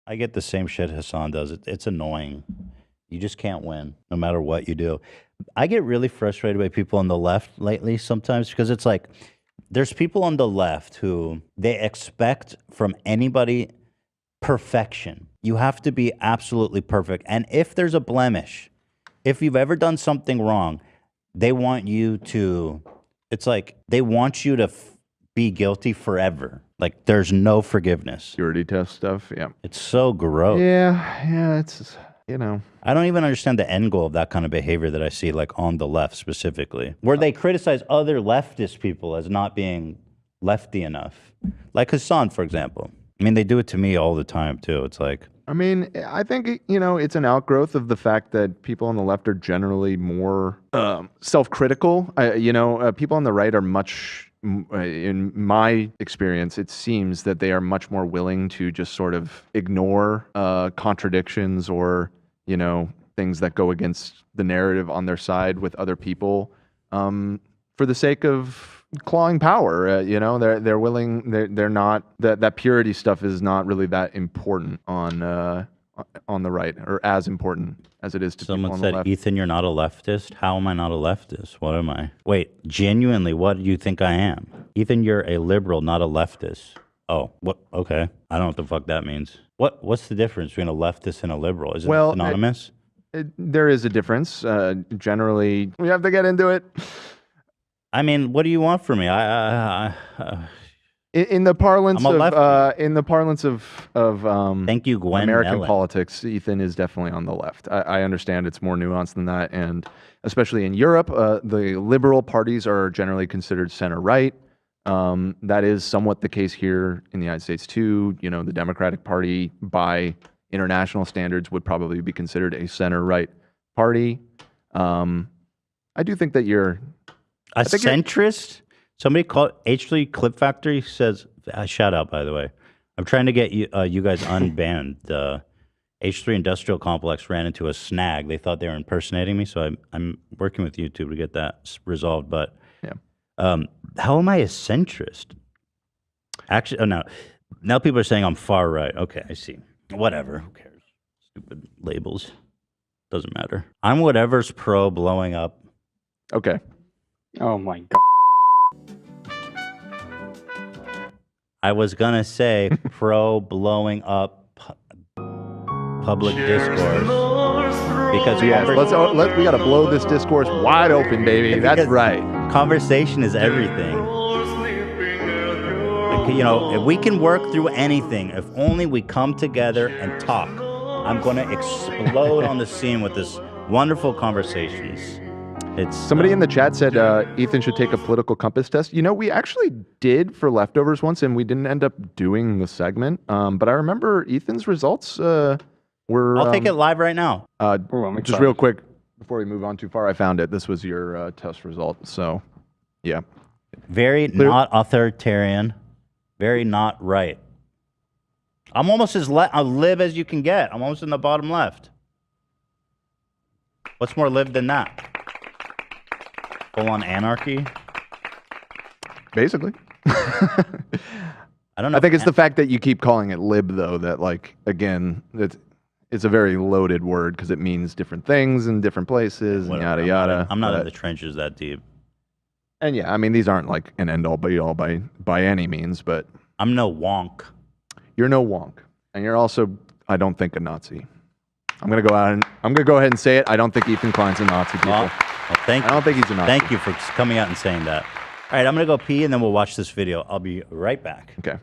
I get the same shit Hassan does. It's annoying. You just can't win, no matter what you do. I get really frustrated by people on the left lately sometimes because it's like there's people on the left who they expect from anybody perfection. You have to be absolutely perfect. And if there's a blemish, if you've ever done something wrong, they want you to, it's like they want you to be guilty forever. Like there's no forgiveness. Purity test stuff. Yeah. It's so gross. Yeah. It's, I don't even understand the end goal of that kind of behavior that I see like on the left specifically, where they criticize other leftist people as not being lefty enough. Like Hassan, for example. I mean, they do it to me all the time too. It's like, I mean, I think, it's an outgrowth of the fact that people on the left are generally more self-critical. People on the right are much, in my experience, it seems that they are much more willing to just sort of ignore contradictions or, things that go against the narrative on their side with other people for the sake of clawing power. They're willing. They're not that purity stuff is not really that important on the right, or as important as it is to someone people on the said, left. Ethan, you're not a leftist. How am I not a leftist? What am I? Wait, genuinely, what do you think I am? Ethan, you're a liberal, not a leftist. Oh, what? Okay, I don't know what the fuck that means. What's the difference between a leftist and a liberal? Is it synonymous? There is a difference. Generally, we have to get into it. I mean, what do you want from me? In the parlance of thank you, Gwen American Mellon. politics, Ethan is definitely on the left. I understand it's more nuanced than that, and especially in Europe, the liberal parties are generally considered center right. That is somewhat the case here in the United States too. The Democratic Party, by international standards, would probably be considered a center right party. I do think that you're a centrist. Somebody called H3 Clip Factory says, shout out, by the way. I'm trying to get you guys unbanned. H3 Industrial Complex ran into a snag. They thought they were impersonating me, so I'm working with YouTube to get that resolved. But how am I a centrist? Actually, no. Now people are saying I'm far right. Okay, I see. Whatever. Who cares? Stupid labels. Doesn't matter. I'm whatever's pro blowing up. Okay. Oh my God. I was gonna say pro blowing up public discourse because we gotta blow this discourse wide open, baby. That's right. Conversation is everything. Like, if we can work through anything, if only we come together and talk. I'm gonna explode on the scene with this wonderful conversations. Somebody in the chat said Ethan should take a political compass test. We actually did for leftovers once, and we didn't end up doing the segment. But I remember Ethan's results were. I'll take it live right now. Just real quick before we move on too far, I found it. This was your test result. So, yeah. Very not authoritarian. Very not right. I'm almost as lib as you can get. I'm almost in the bottom left. What's more lib than that? Full on anarchy? Basically. I don't know. I think it's the fact that you keep calling it lib, though, that, again, it's a very loaded word because it means different things in different places and yada, yada. I'm not in the trenches that deep. And yeah, I mean, these aren't like an end-all, be-all by any means, but... I'm no wonk. You're no wonk. And you're also, I don't think, a Nazi. I'm going to go ahead and say it. I don't think Ethan Klein's a Nazi, people. Well, thank you. I don't think he's a Nazi. Thank you for coming out and saying that. All right, I'm going to go pee, and then we'll watch this video. I'll be right back. Okay.